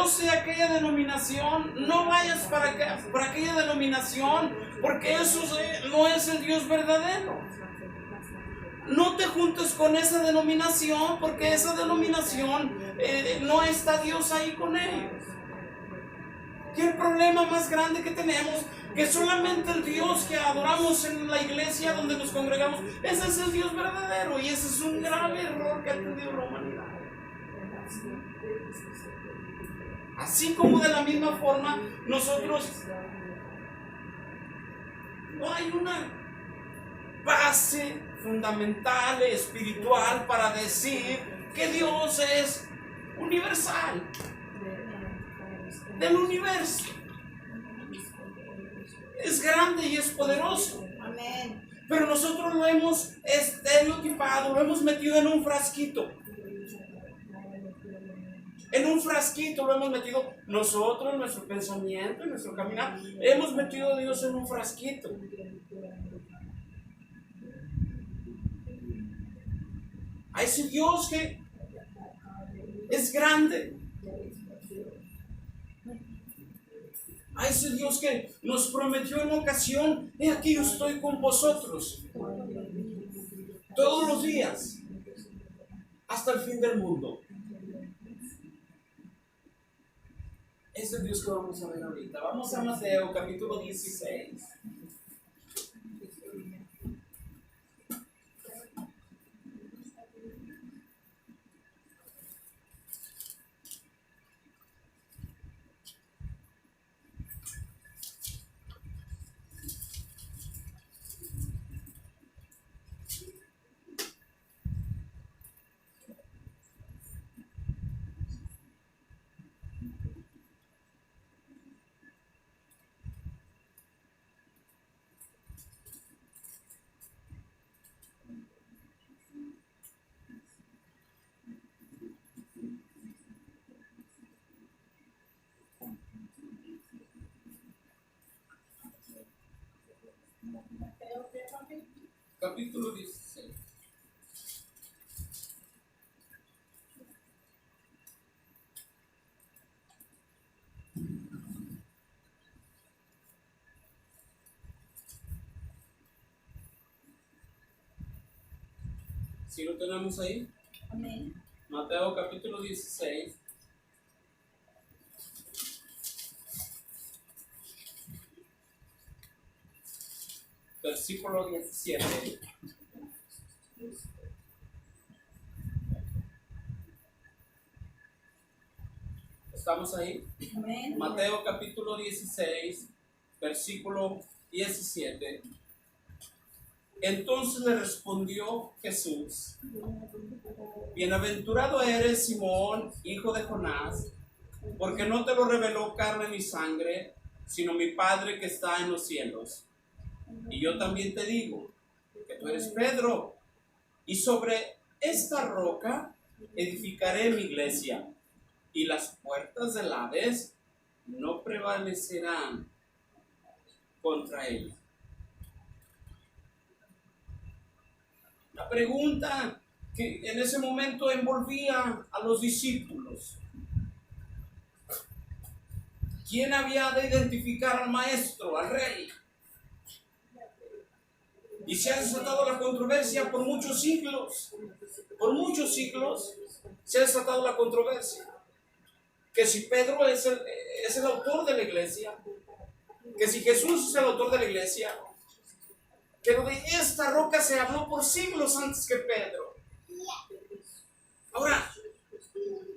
Dios de aquella denominación, no vayas para aquella denominación, porque eso no es el Dios verdadero. No te juntes con esa denominación, porque esa denominación no está Dios ahí con ellos. ¿Qué es el problema más grande que tenemos? Que solamente el Dios que adoramos en la iglesia donde nos congregamos, ese es el Dios verdadero, y ese es un grave error que ha tenido la humanidad. Así como de la misma forma nosotros, no hay una base fundamental espiritual para decir que Dios es universal, del universo. Es grande y es poderoso. Amén. Pero nosotros lo hemos estereotipado, lo hemos metido en un frasquito. En un frasquito lo hemos metido nosotros, nuestro pensamiento, nuestro caminar. Hemos metido a Dios en un frasquito. A ese Dios que es grande. A ese Dios que nos prometió en ocasión: he aquí yo estoy con vosotros todos los días hasta el fin del mundo. Ese es el Dios que vamos a ver ahorita. Vamos a Mateo capítulo 16. Capítulo 16. ¿Sí lo tenemos ahí? Amén. Mateo capítulo 16. Versículo 17. ¿Estamos ahí? Amén. Mateo capítulo 16, versículo 17. Entonces le respondió Jesús: bienaventurado eres, Simón, hijo de Jonás, porque no te lo reveló carne ni sangre, sino mi Padre que está en los cielos. Y yo también te digo que tú eres Pedro, y sobre esta roca edificaré mi iglesia, y las puertas del Hades no prevalecerán contra ella. La pregunta que en ese momento envolvía a los discípulos: ¿quién había de identificar al maestro, al rey? Y se ha desatado la controversia por muchos siglos. Por muchos siglos se ha desatado la controversia. Que si Pedro es el autor de la iglesia, que si Jesús es el autor de la iglesia, pero de esta roca se habló por siglos antes que Pedro. Ahora,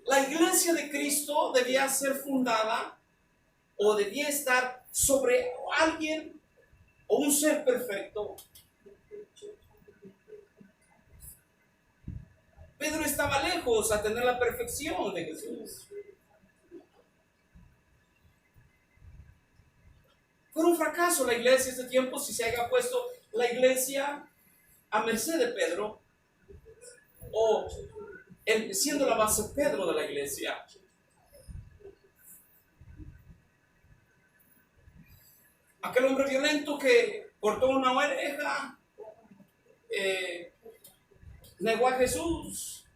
la iglesia de Cristo debía ser fundada o debía estar sobre alguien o un ser perfecto. Pedro estaba lejos a tener la perfección de Jesús. Fue un fracaso la iglesia este tiempo si se haya puesto la iglesia a merced de Pedro, o siendo la base Pedro de la iglesia. Aquel hombre violento que cortó una oreja, negó a Jesús,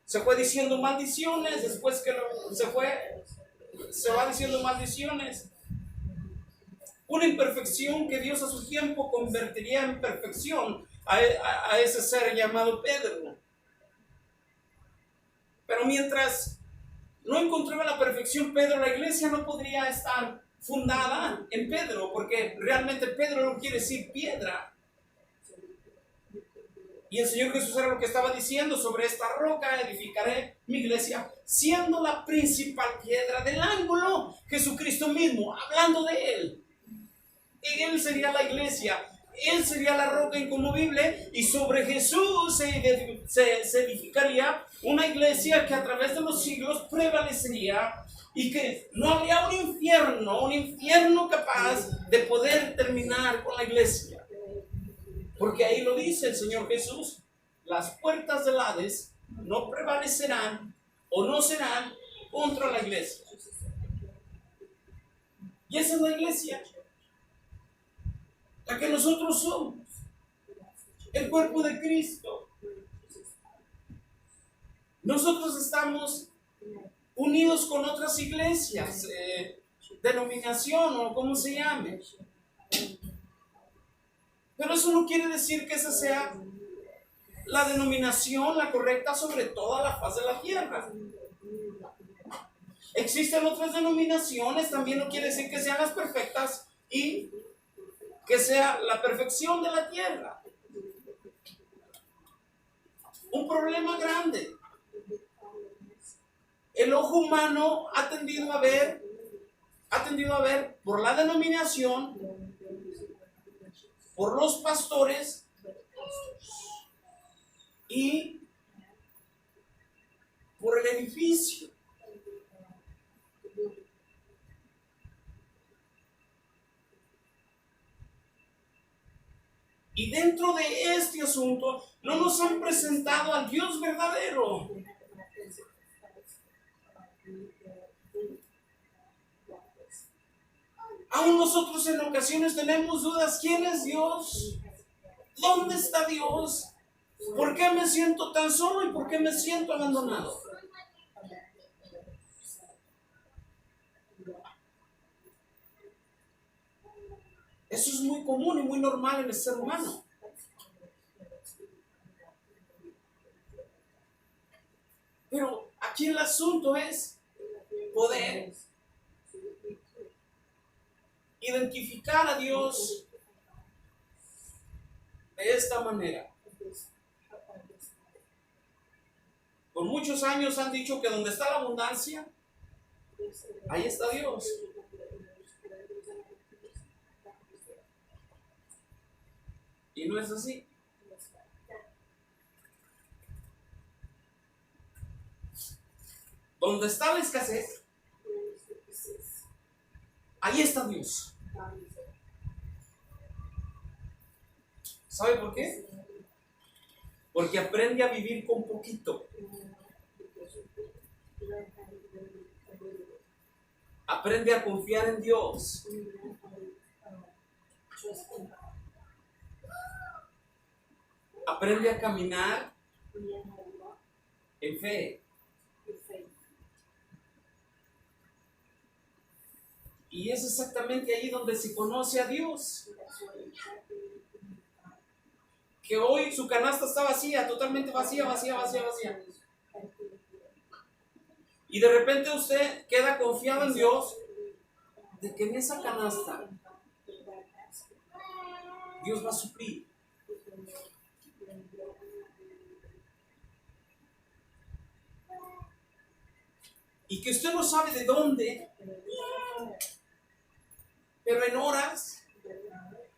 se fue diciendo maldiciones después que se fue, se va diciendo maldiciones. Una imperfección que Dios a su tiempo convertiría en perfección a ese ser llamado Pedro. Pero mientras no encontraba la perfección Pedro, la iglesia no podría estar fundada en Pedro, porque realmente Pedro no quiere decir piedra. Y el Señor Jesús era lo que estaba diciendo: sobre esta roca edificaré mi iglesia, siendo la principal piedra del ángulo Jesucristo mismo, hablando de Él. Él sería la iglesia, Él sería la roca inconmovible, y sobre Jesús se edificaría una iglesia que a través de los siglos prevalecería, y que no habría un infierno capaz de poder terminar con la iglesia. Porque ahí lo dice el Señor Jesús: las puertas del Hades no prevalecerán o no serán contra la iglesia. Y esa es la iglesia, la que nosotros somos, el cuerpo de Cristo. Nosotros estamos unidos con otras iglesias, denominación o como se llame. Pero eso no quiere decir que esa sea la denominación, la correcta sobre toda la faz de la tierra. Existen otras denominaciones, también no quiere decir que sean las perfectas y que sea la perfección de la tierra. Un problema grande. El ojo humano ha tendido a ver por la denominación, por los pastores y por el edificio. Y dentro de este asunto no nos han presentado al Dios verdadero. Aún nosotros en ocasiones tenemos dudas: ¿quién es Dios? ¿Dónde está Dios? ¿Por qué me siento tan solo y por qué me siento abandonado? Eso es muy común y muy normal en el ser humano. Pero aquí el asunto es poder identificar a Dios de esta manera. Por muchos años han dicho que donde está la abundancia, ahí está Dios. Y no es así. Donde está la escasez, ahí está Dios. ¿Sabe por qué? Porque aprende a vivir con poquito. Aprende a confiar en Dios. Aprende a caminar en fe. Y es exactamente ahí donde se conoce a Dios. Que hoy su canasta está vacía, totalmente vacía. Y de repente usted queda confiado en Dios de que en esa canasta Dios va a suplir. Y que usted no sabe de dónde, pero en horas,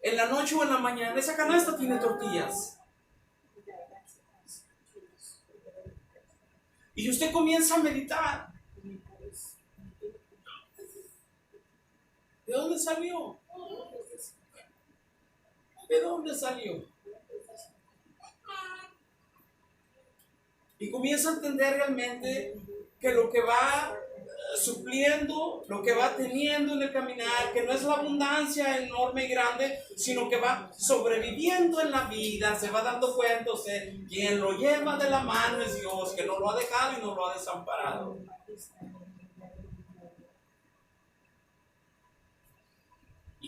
en la noche o en la mañana, esa canasta tiene tortillas. Y usted comienza a meditar. ¿De dónde salió? ¿De dónde salió? Y comienza a entender realmente que lo que va supliendo, lo que va teniendo en el caminar, que no es la abundancia enorme y grande, sino que va sobreviviendo en la vida, se va dando cuenta usted, quien lo lleva de la mano es Dios, que no lo ha dejado y no lo ha desamparado.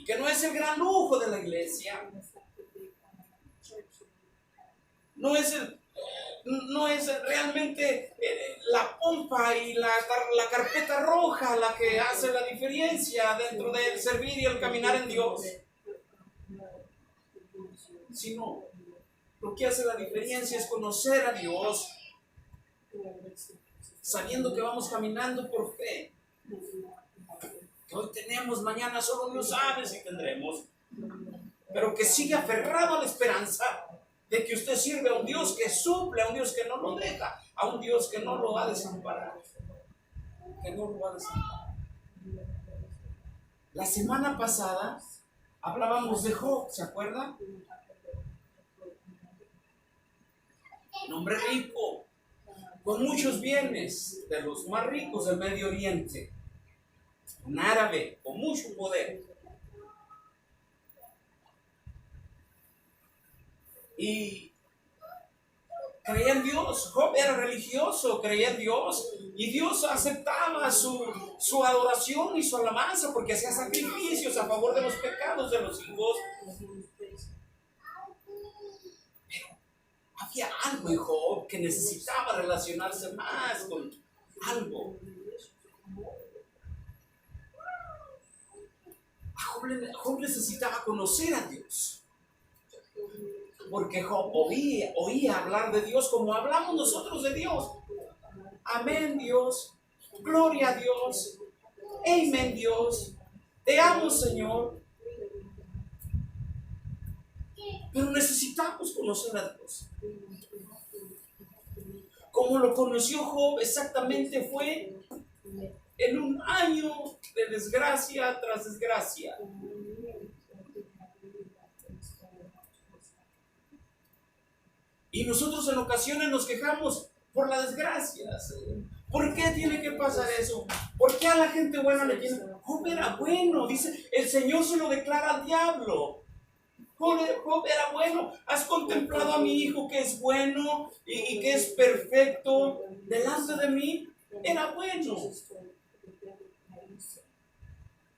que no es el gran lujo de la iglesia, no es realmente la pompa y la carpeta roja la que hace la diferencia dentro del servir y el caminar en Dios, sino lo que hace la diferencia es conocer a Dios, sabiendo que vamos caminando por fe. Que hoy tenemos, mañana solo Dios sabe si tendremos, pero que sigue aferrado a la esperanza de que usted sirve a un Dios que suple, a un Dios que no lo deja, a un Dios que no lo va a desamparar, que no lo va a desamparar. La semana pasada hablábamos de Job, ¿se acuerda? Un hombre rico, con muchos bienes, de los más ricos del Medio Oriente, un árabe con mucho poder. Y creía en Dios. Job era religioso, creía en Dios, y Dios aceptaba su adoración y su alabanza porque hacía sacrificios a favor de los pecados de los hijos. Pero había algo en Job que necesitaba relacionarse más con algo. Job necesitaba conocer a Dios. Porque Job oía hablar de Dios como hablamos nosotros de Dios. Amén, Dios. Gloria a Dios. Amén, Dios. Te amo, Señor. Pero necesitamos conocer a Dios. Como lo conoció Job, exactamente fue en un año de desgracia tras desgracia. Y nosotros en ocasiones nos quejamos por las desgracias. ¿Por qué tiene que pasar eso? ¿Por qué a la gente buena le tiene? Job era bueno, dice, el Señor se lo declara al diablo. Job era bueno. ¿Has contemplado a mi hijo que es bueno y que es perfecto delante de mí? Era bueno.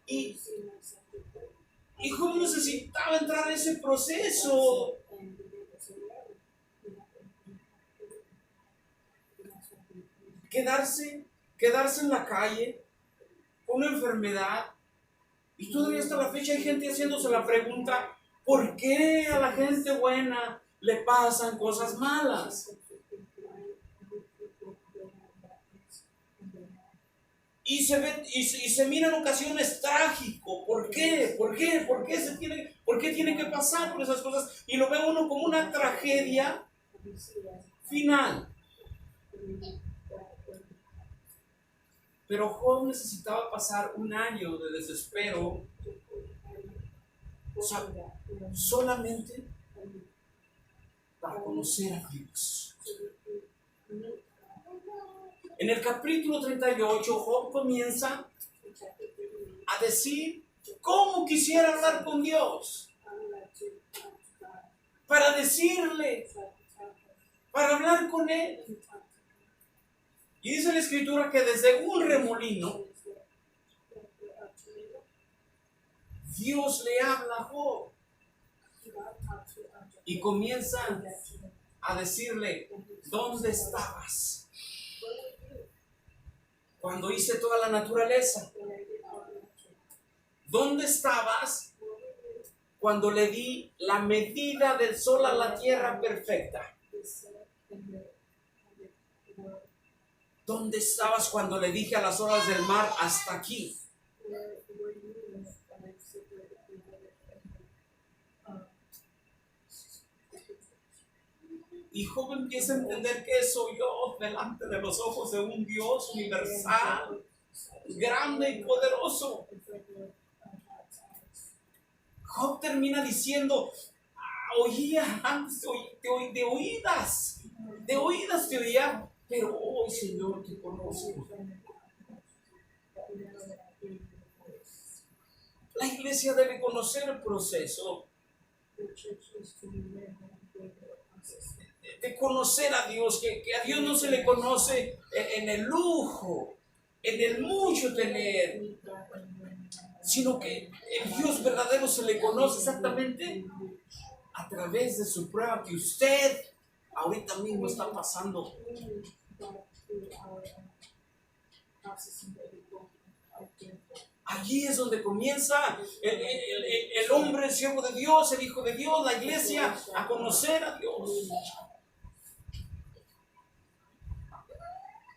Y Job necesitaba entrar en ese proceso. Quedarse en la calle con una enfermedad, y todavía hasta la fecha hay gente haciéndose la pregunta: ¿por qué a la gente buena le pasan cosas malas? Y se mira en ocasiones trágico. ¿Por qué? ¿Por qué tiene que pasar por esas cosas? Y lo ve uno como una tragedia final. Pero Job necesitaba pasar un año de desespero, solamente para conocer a Dios. En el capítulo 38, Job comienza a decir cómo quisiera hablar con Dios, para decirle, para hablar con Él. Y dice la Escritura que desde un remolino Dios le habla a Job y comienza a decirle: ¿dónde estabas cuando hice toda la naturaleza? ¿Dónde estabas cuando le di la medida del sol a la tierra perfecta? ¿Dónde estabas cuando le dije a las olas del mar: hasta aquí? Y Job empieza a entender que soy yo delante de los ojos de un Dios universal, grande y poderoso. Job termina diciendo: oía antes de oídas te oía, pero hoy, Señor, te conozco. La iglesia debe conocer el proceso de conocer a Dios, que a Dios no se le conoce en el lujo, en el mucho tener, sino que el Dios verdadero se le conoce exactamente a través de su prueba que usted ahorita mismo está pasando. Allí es donde comienza el hombre, el siervo de Dios, el hijo de Dios, la iglesia, a conocer a Dios.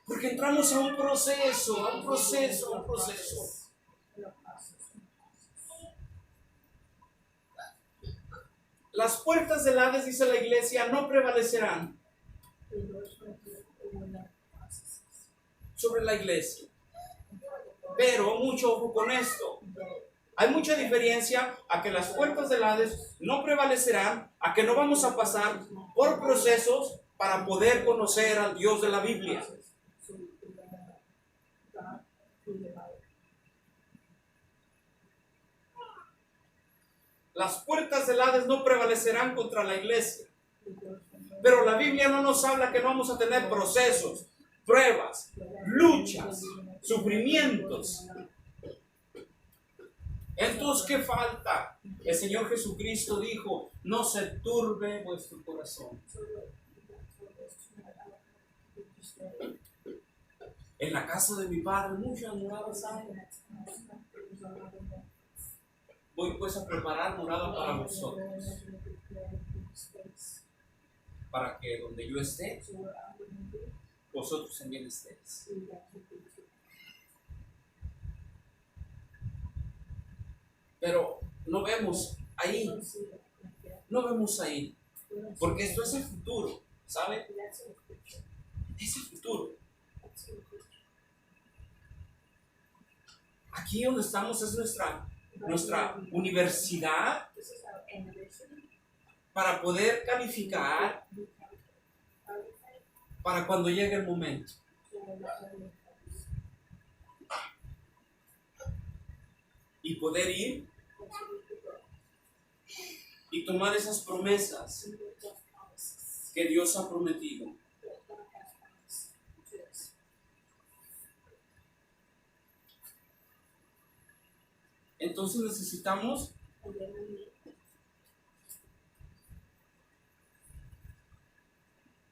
Porque entramos a un proceso, a un proceso, a un proceso. Las puertas del Hades, dice la iglesia, no prevalecerán sobre la iglesia. Pero mucho ojo con esto. Hay mucha diferencia a que las puertas del Hades no prevalecerán, a que no vamos a pasar por procesos para poder conocer al Dios de la Biblia. Las puertas del Hades no prevalecerán contra la iglesia. Pero la Biblia no nos habla que no vamos a tener procesos, pruebas, luchas, sufrimientos. Entonces, ¿qué falta? El Señor Jesucristo dijo, no se turbe vuestro corazón. En la casa de mi Padre muchas moradas hay. Voy pues a preparar morada para vosotros, para que donde yo esté, vosotros también estéis. Pero no vemos ahí, porque esto es el futuro, ¿sabe? Es el futuro. Aquí donde estamos es nuestra universidad para poder calificar para cuando llegue el momento. Y poder ir y tomar esas promesas que Dios ha prometido. Entonces necesitamos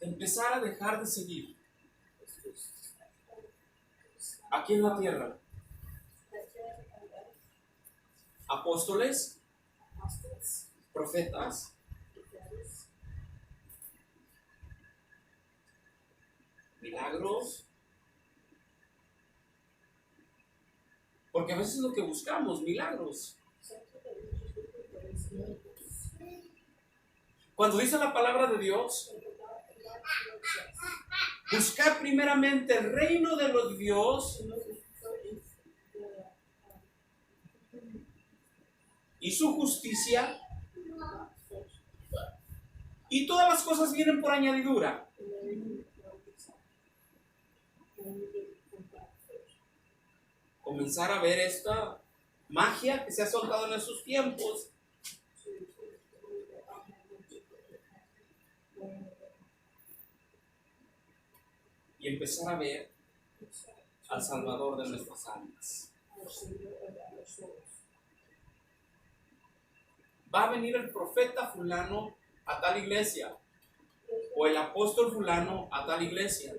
empezar a dejar de seguir aquí en la tierra apóstoles, profetas, milagros, porque a veces es lo que buscamos, milagros. Cuando dice la palabra de Dios, buscar primeramente el reino de los Dios y su justicia, y todas las cosas vienen por añadidura. Comenzar a ver esta magia que se ha soltado en esos tiempos. Y empezar a ver al Salvador de nuestras almas. Va a venir el profeta fulano a tal iglesia, o el apóstol fulano a tal iglesia.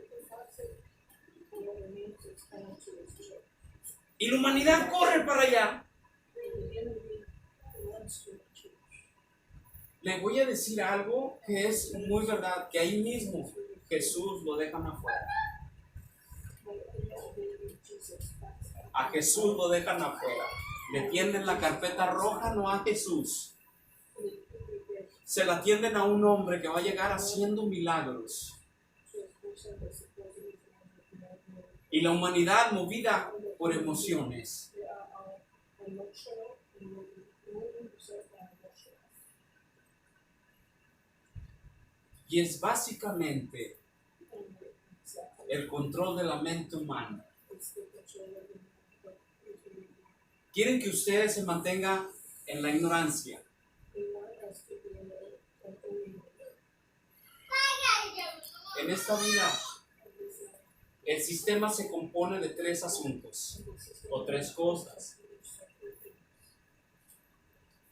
Y la humanidad corre para allá. Le voy a decir algo que es muy verdad, que ahí mismo Jesús lo dejan afuera. A Jesús lo dejan afuera. Le tienden la carpeta roja, no a Jesús. Se la tienden a un hombre que va a llegar haciendo milagros. Y la humanidad movida por emociones. Y es básicamente el control de la mente humana. Quieren que ustedes se mantengan en la ignorancia. En esta vida, el sistema se compone de tres asuntos o tres cosas.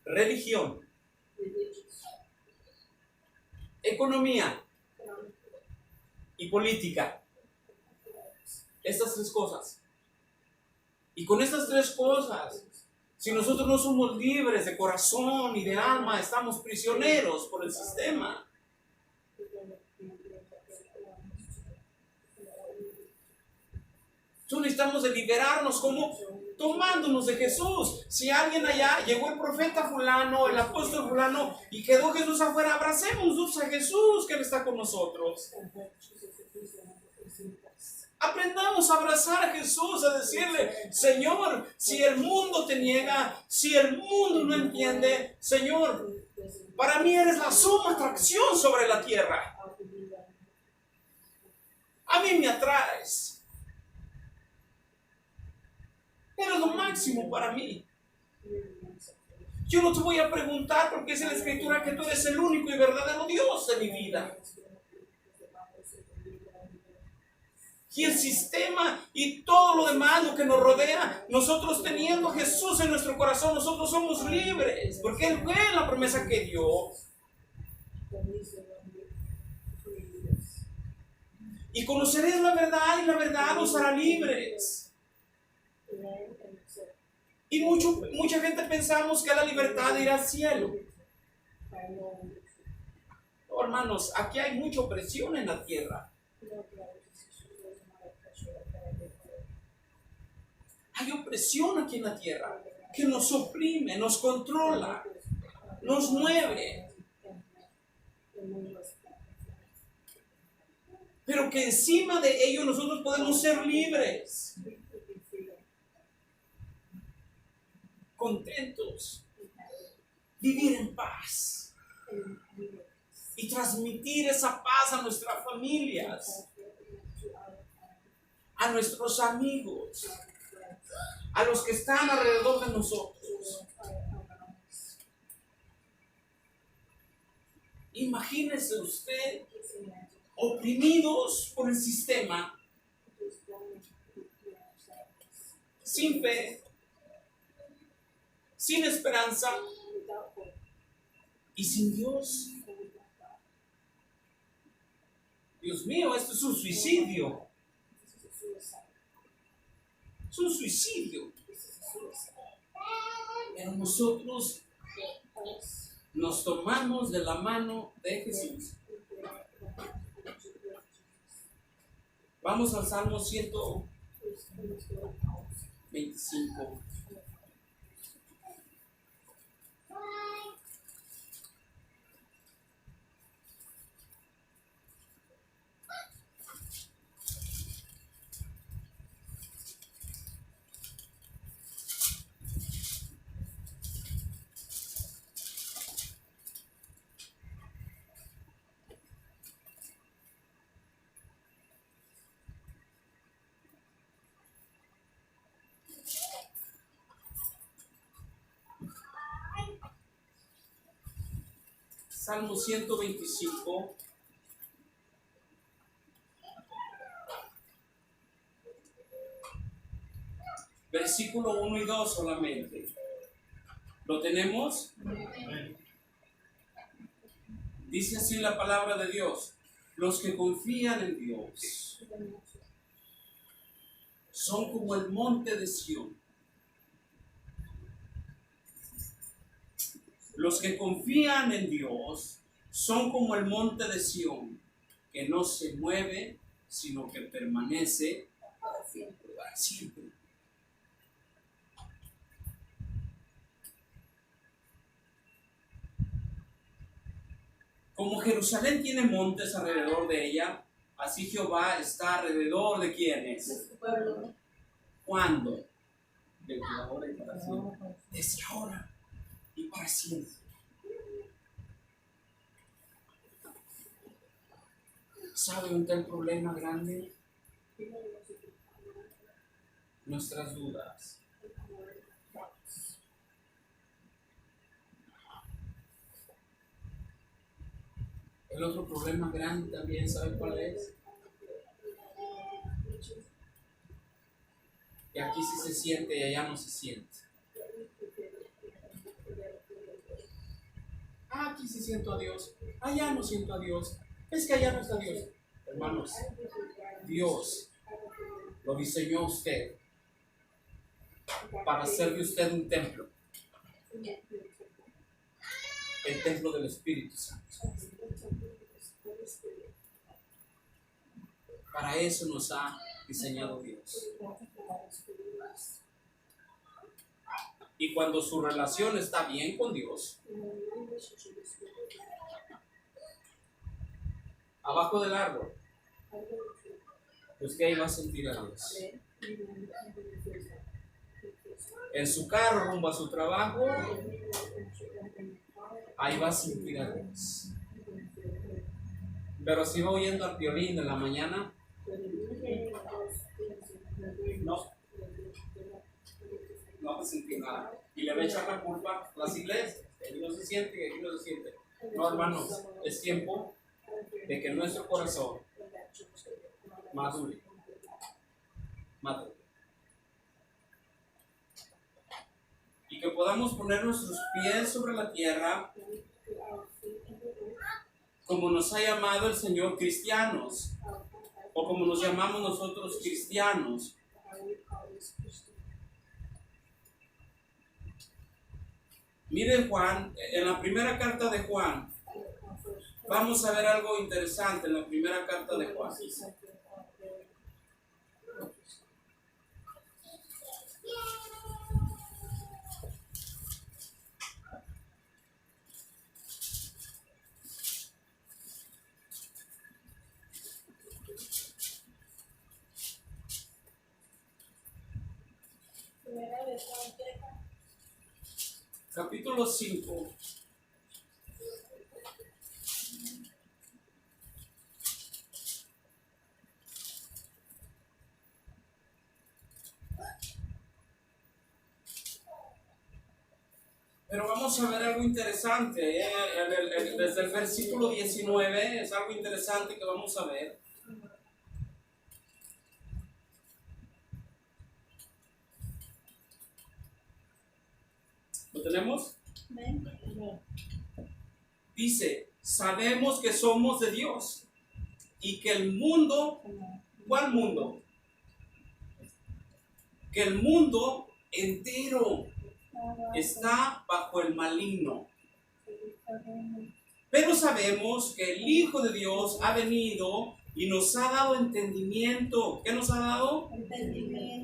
religión, economía y política. Estas tres cosas. Y con estas tres cosas, si nosotros no somos libres de corazón y de alma, estamos prisioneros por el sistema. Entonces necesitamos de liberarnos, como tomándonos de Jesús. Si alguien allá, llegó el profeta fulano, el apóstol fulano, y quedó Jesús afuera, abracémonos a Jesús que Él está con nosotros. Aprendamos a abrazar a Jesús, a decirle: Señor, si el mundo te niega, si el mundo no entiende, Señor, para mí eres la suma atracción sobre la tierra. A mí me atraes. Eres lo máximo para mí. Yo no te voy a preguntar, porque es en la Escritura que tú eres el único y verdadero Dios de mi vida. Y el sistema y todo lo demás, lo que nos rodea, nosotros teniendo a Jesús en nuestro corazón, nosotros somos libres, porque Él fue la promesa que dio. Y conoceréis la verdad, y la verdad os hará libres. Y mucha gente pensamos que es la libertad de ir al cielo. Oh, hermanos, aquí hay mucha opresión en la tierra. Hay opresión aquí en la tierra que nos oprime, nos controla, nos mueve. Pero que encima de ello nosotros podemos ser libres, contentos, vivir en paz y transmitir esa paz a nuestras familias, a nuestros amigos, a los que están alrededor de nosotros. Imagínese usted oprimidos por el sistema, sin fe, sin esperanza y sin Dios. Dios mío, esto es un suicidio. Es un suicidio. Pero nosotros nos tomamos de la mano de Jesús. Vamos al Salmo 125. Salmo 125. Versículo 1 y 2 solamente. ¿Lo tenemos? Dice así la palabra de Dios: los que confían en Dios son como el monte de Sión. Los que confían en Dios son como el monte de Sión, que no se mueve, sino que permanece para siempre. Para siempre. Como Jerusalén tiene montes alrededor de ella, así Jehová está alrededor de quienes. ¿Cuándo? Desde ahora y para siempre. Desde ahora y para siempre. ¿Sabe un tal problema grande? Nuestras dudas. El otro problema grande también, ¿sabe cuál es? Que aquí sí se siente y allá no se siente. aquí sí siento a Dios, allá no siento a Dios, es que allá no está Dios. Hermanos, Dios lo diseñó a usted para hacer de usted un templo, el templo del Espíritu Santo. Para eso nos ha diseñado Dios. Y cuando su relación está bien con Dios, abajo del árbol, usted iba a sentir a Dios. En su carro rumbo a su trabajo, ahí va a sentir a Dios. Pero si va oyendo al violín en la mañana, no va a sentir nada. Y le va a echar la culpa a las iglesias. Aquí no se siente y aquí no se siente. No, hermanos, es tiempo de que nuestro corazón madure. Y que podamos poner nuestros pies sobre la tierra como nos ha llamado el Señor cristianos, o como nos llamamos nosotros cristianos. Miren Juan, en la primera carta de Juan, vamos a ver algo interesante en la primera carta de Juan. Capítulo 5. Pero vamos a ver algo interesante, desde el versículo 19 es algo interesante que vamos a ver. ¿Lo tenemos? Dice, sabemos que somos de Dios y que el mundo, ¿cuál mundo? Que el mundo entero está bajo el maligno. Pero sabemos que el Hijo de Dios ha venido y nos ha dado entendimiento. ¿Qué nos ha dado?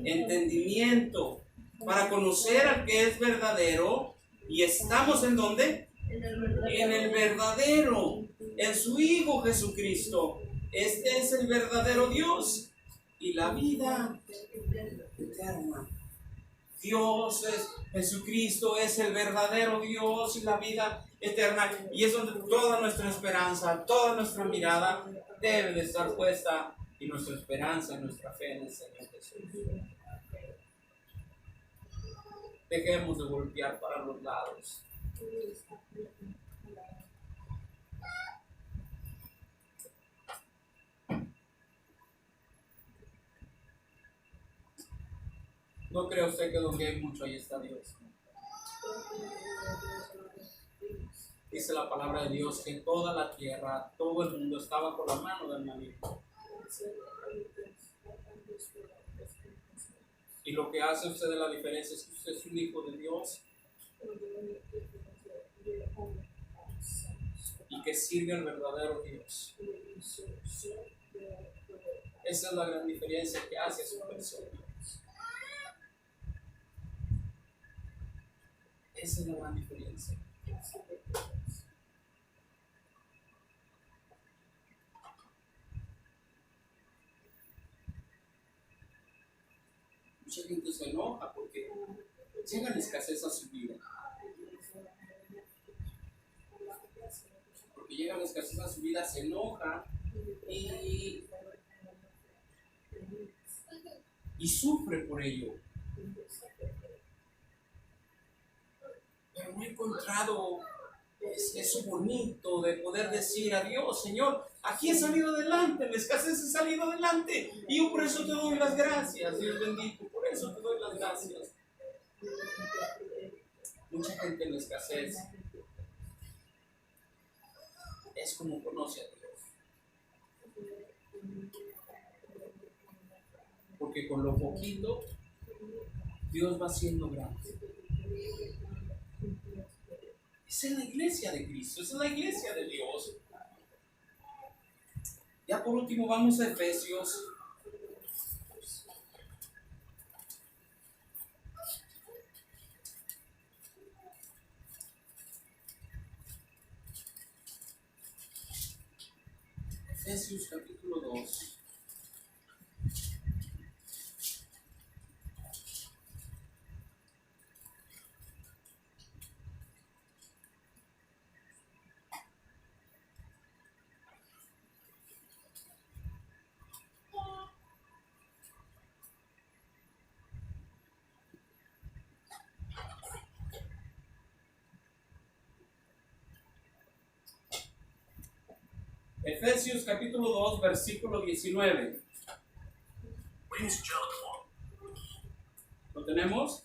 Entendimiento. Para conocer al que es verdadero. ¿Y estamos en dónde? En el verdadero. En su Hijo Jesucristo. Este es el verdadero Dios y la vida eterna. Dios es, Jesucristo es el verdadero Dios y la vida eterna. Y es donde toda nuestra esperanza, toda nuestra mirada debe de estar puesta, y nuestra esperanza, nuestra fe en el Señor Jesús. Dejemos de golpear para los lados. ¿No cree usted que donde hay mucho, ahí está Dios? Dice la palabra de Dios que toda la tierra, todo el mundo está bajo la mano del maligno. Y lo que hace usted de la diferencia es que usted es un hijo de Dios y que sirve al verdadero Dios. Esa es la gran diferencia que hace a su persona. Esa es la gran diferencia. Mucha gente se enoja porque llega la escasez a su vida. Porque llega la escasez a su vida, se enoja y sufre por ello. Pero no he encontrado eso bonito de poder decir a Dios, Señor, aquí he salido adelante, la escasez he salido adelante, y yo por eso te doy las gracias, Dios bendito, por eso te doy las gracias. Mucha gente en la escasez es como conoce a Dios. Porque con lo poquito, Dios va siendo grande. Esa es la iglesia de Cristo, esa es la iglesia de Dios. Ya por último vamos a Efesios. Efesios capítulo 2. Efesios capítulo 2, versículo 19. ¿Lo tenemos?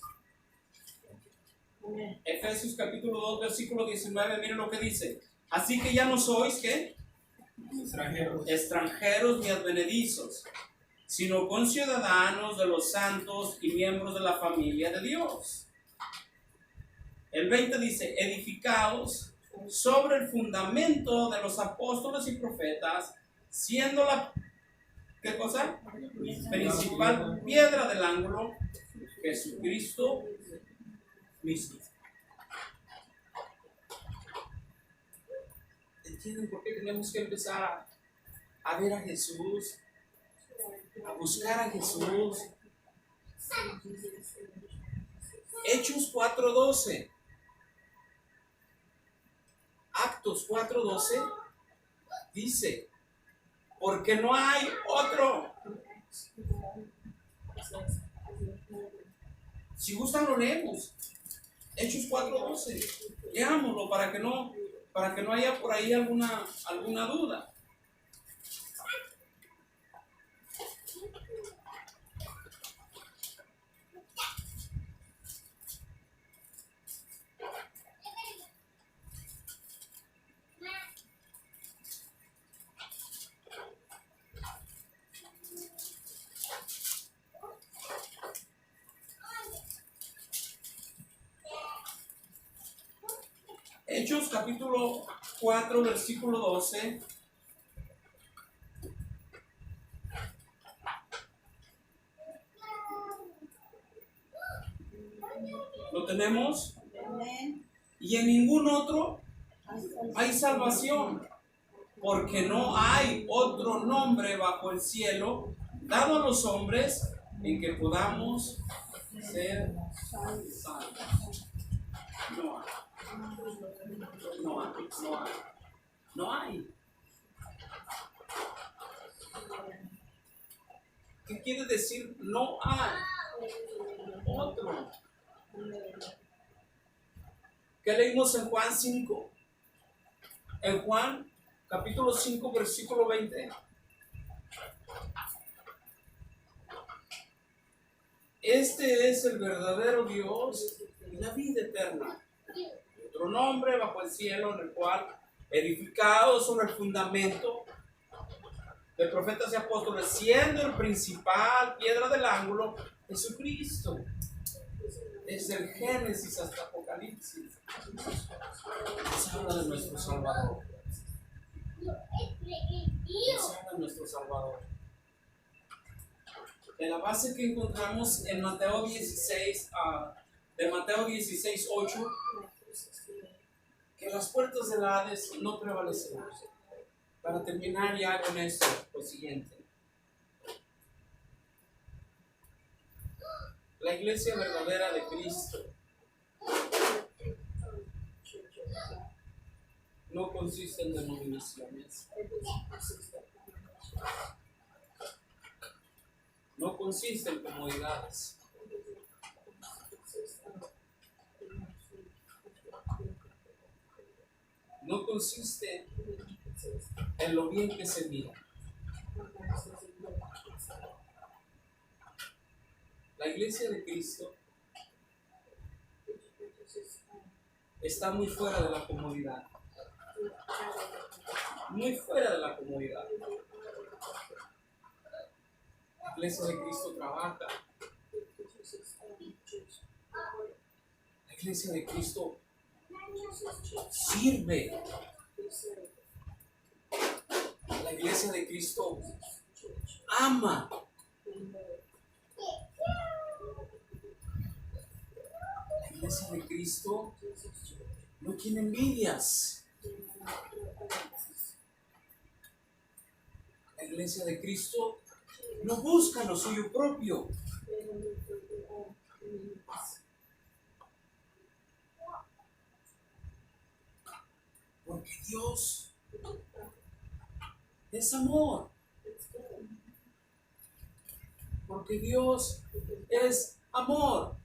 Efesios capítulo 2, versículo 19, miren lo que dice. Así que ya no sois, ¿qué? Extranjeros ni advenedizos, sino conciudadanos de los santos y miembros de la familia de Dios. El 20 dice, edificados sobre el fundamento de los apóstoles y profetas, siendo la, ¿qué cosa? Principal piedra del ángulo, Jesucristo mismo. ¿Entienden por qué tenemos que empezar a ver a Jesús, a buscar a Jesús? Hechos 4:12. Actos 4:12 dice, porque no hay otro. Si gustan lo leemos. Hechos 4:12. Leámoslo para que no haya por ahí alguna duda. Hechos capítulo 4, versículo 12. ¿Lo tenemos? Y en ningún otro hay salvación, porque no hay otro nombre bajo el cielo dado a los hombres en que podamos ser salvos. No hay. No hay. ¿Qué quiere decir no hay otro? ¿Qué leímos en Juan 5? En Juan capítulo 5, versículo 20. Este es el verdadero Dios y la vida eterna. Otro nombre bajo el cielo en el cual, edificado sobre el fundamento de profetas y apóstoles, siendo el principal piedra del ángulo, Jesucristo. Desde el Génesis hasta Apocalipsis se habla de nuestro Salvador. Se habla de nuestro Salvador. De la base que encontramos en Mateo 16, de Mateo 16, 8, que las puertas del Hades no prevalecerán. Para terminar ya con esto, lo siguiente. La iglesia verdadera de Cristo no consiste en denominaciones. No consiste en comodidades. No consiste en lo bien que se mira. La iglesia de Cristo está muy fuera de la comodidad. muy fuera de la comodidad. La iglesia de Cristo trabaja. La iglesia de Cristo sirve. La iglesia de Cristo ama. La iglesia de Cristo no tiene envidias. La iglesia de Cristo no busca lo suyo propio. Porque Dios es amor. Porque Dios es amor.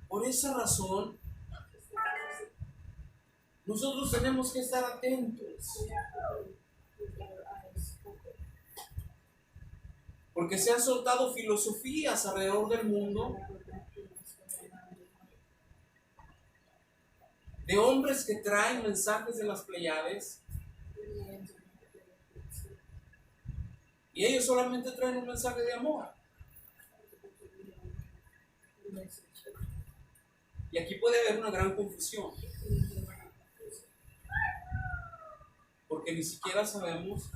Por esa razón, nosotros tenemos que estar atentos. Porque se han soltado filosofías alrededor del mundo de hombres que traen mensajes de las Pleiades y ellos solamente traen un mensaje de amor. Y aquí puede haber una gran confusión, porque ni siquiera sabemos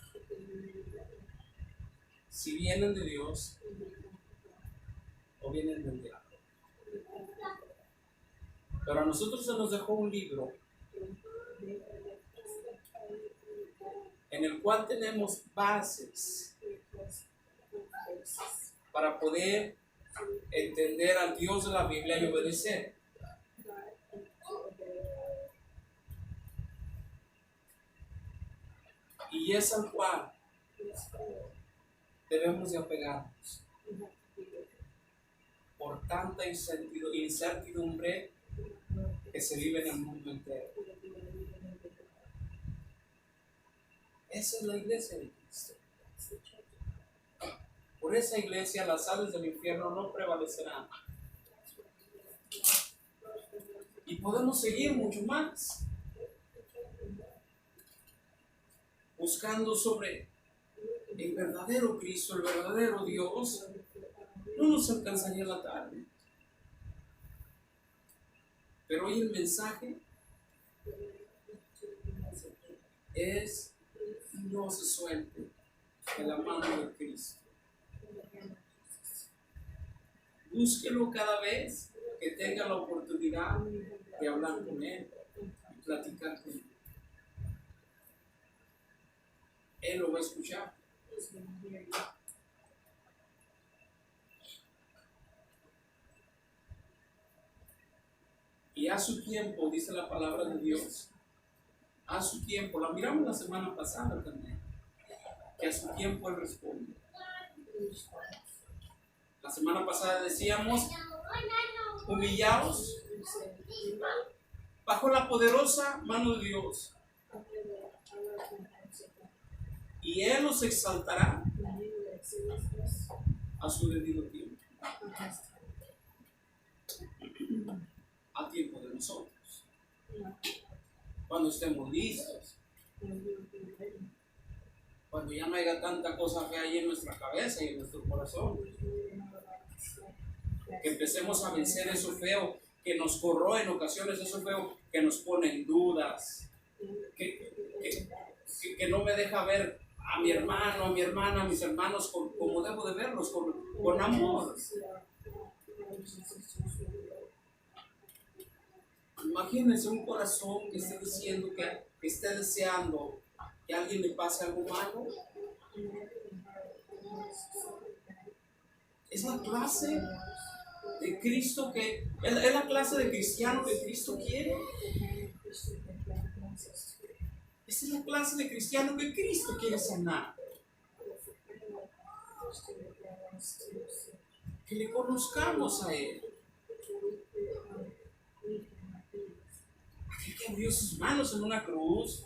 si vienen de Dios o vienen del diablo. Pero a nosotros se nos dejó un libro en el cual tenemos bases para poder entender al Dios de la Biblia y obedecer. Y es al cual debemos de apegarnos por tanta incertidumbre que se vive en el mundo entero. Esa es la iglesia de Cristo. Por esa iglesia las aves del infierno no prevalecerán. Y podemos seguir mucho más, buscando sobre el verdadero Cristo, el verdadero Dios. No nos alcanzaría la tarde. Pero hoy el mensaje es: no se suelte de la mano de Cristo. Búsquelo cada vez que tenga la oportunidad de hablar con Él y platicar con Él. Él lo va a escuchar. Y a su tiempo, dice la palabra de Dios, a su tiempo, la miramos la semana pasada también, que a su tiempo Él responde. La semana pasada decíamos: humillaos bajo la poderosa mano de Dios, y Él los exaltará a su debido tiempo, a tiempo de nosotros, cuando estemos listos, cuando ya no haya tanta cosa fea ahí en nuestra cabeza y en nuestro corazón, que empecemos a vencer eso feo que nos corroe en ocasiones, eso feo que nos pone en dudas, que no me deja ver a mi hermano, a mi hermana, a mis hermanos como debo de verlos, con amor. Imagínense un corazón que esté diciendo, que esté deseando que a alguien le pase algo malo. Es la clase de Cristo es la clase de cristiano que Cristo quiere. Esa es la clase de cristiano que Cristo quiere sanar. Que le conozcamos a Él. Aquel que abrió sus manos en una cruz.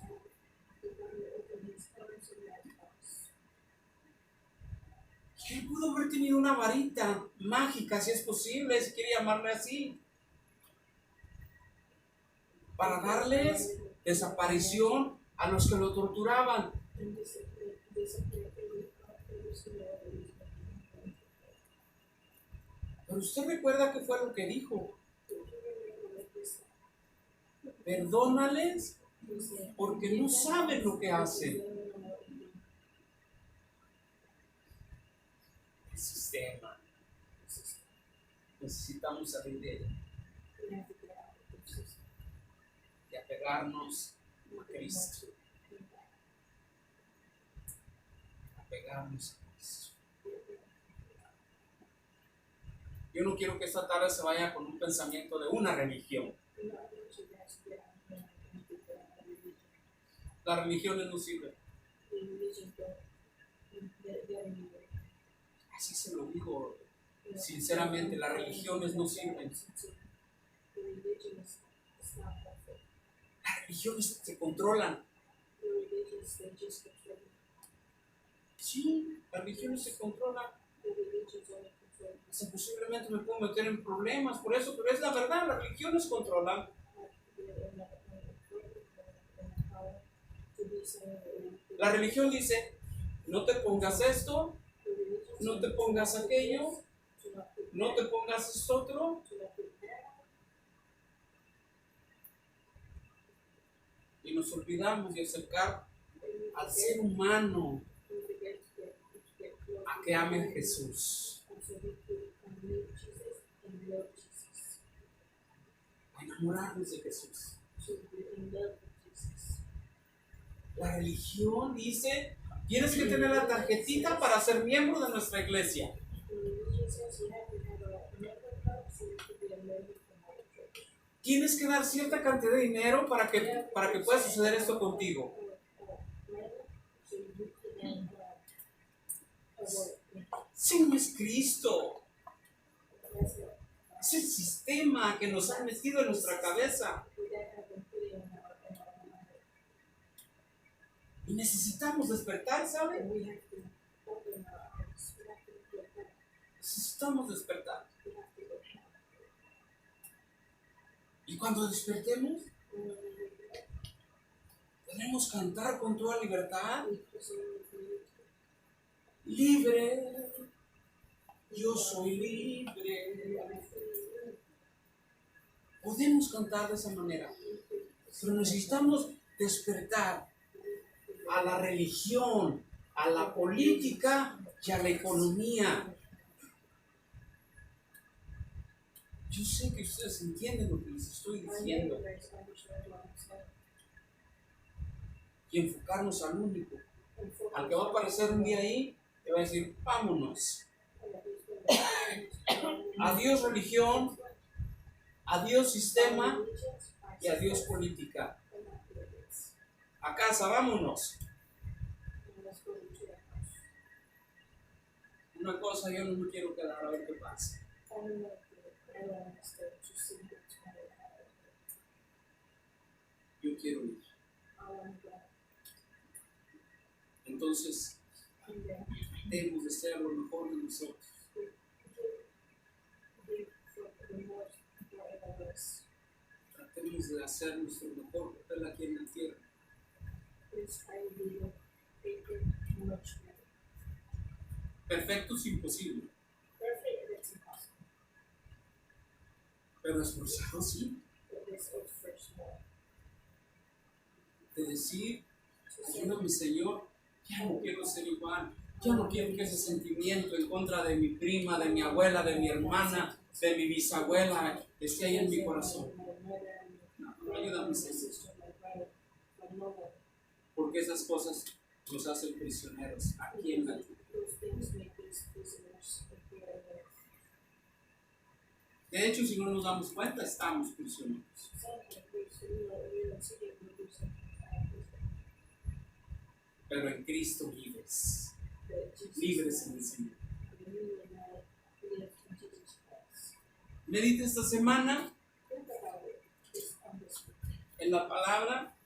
Él pudo haber tenido una varita mágica, si es posible, si quiere llamarle así. para darles desaparición a los que lo torturaban. Pero usted recuerda qué fue lo que dijo. Perdónales porque no saben lo que hacen. El sistema. Necesitamos salir de él y apegarnos a Cristo. Apegarnos a Cristo. Yo no quiero que esta tarde se vaya con un pensamiento de una religión. Las religiones no sirven. Así se lo digo sinceramente, las religiones no sirven. Las religiones se controlan. Sí, las religiones se controlan. Posiblemente me puedo meter en problemas por eso, pero es la verdad, las religiones controlan. La religión dice, no te pongas esto, no te pongas aquello, no te pongas esto otro. Y nos olvidamos de acercar al ser humano a que ame a Jesús, a enamorarnos de Jesús. La religión dice, tienes que tener la tarjetita para ser miembro de nuestra iglesia. Tienes que dar cierta cantidad de dinero para que pueda suceder esto contigo. Si no es Cristo, es el sistema que nos ha metido en nuestra cabeza. Y necesitamos despertar, ¿sabe? Necesitamos despertar. Y cuando despertemos, podemos cantar con toda libertad. Libre, yo soy libre. Podemos cantar de esa manera, pero necesitamos despertar a la religión, a la política y a la economía. Yo sé que ustedes entienden lo que les estoy diciendo. Y enfocarnos al único, al que va a aparecer un día ahí, te va a decir, vámonos. Adiós religión, adiós sistema y adiós política. A casa, vámonos. Una cosa, yo no me quiero quedar a ver qué pasa. Yo quiero ir. Entonces, debemos de ser lo mejor de nosotros. Tratemos de hacer nuestro mejor papel aquí en la tierra. Perfecto es imposible. Pero esforzado sí. De decir, ayúdame Señor, ya no quiero ser igual. Ya no quiero que ese sentimiento en contra de mi prima, de mi abuela, de mi hermana, de mi bisabuela esté ahí en mi corazón. No, ayúdame Señor. Porque esas cosas nos hacen prisioneros aquí en la tierra. De hecho, si no nos damos cuenta, estamos prisioneros. Pero en Cristo libres. Libres en el Señor. Medita esta semana en la palabra.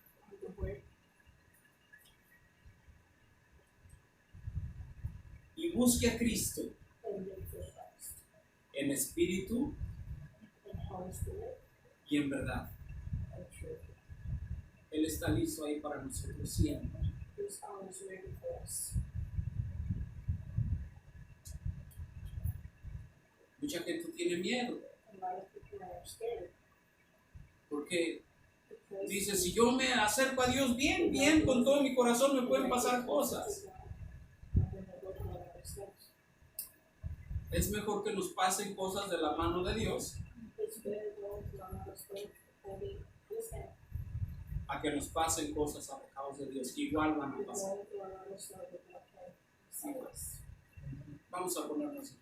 Y busque a Cristo en espíritu y en verdad. Él está listo ahí para nosotros siempre. He's always ready for us. Mucha gente tiene miedo A lot of people are scared porque because dice, si yo me acerco a Dios bien, bien, con todo mi corazón, me pueden pasar cosas. Es mejor que nos pasen cosas de la mano de Dios It's better going to another state holding his hand a que nos pasen cosas alejados de Dios. Igual van a than pasar. going to another state with no hand. Vamos a ponernos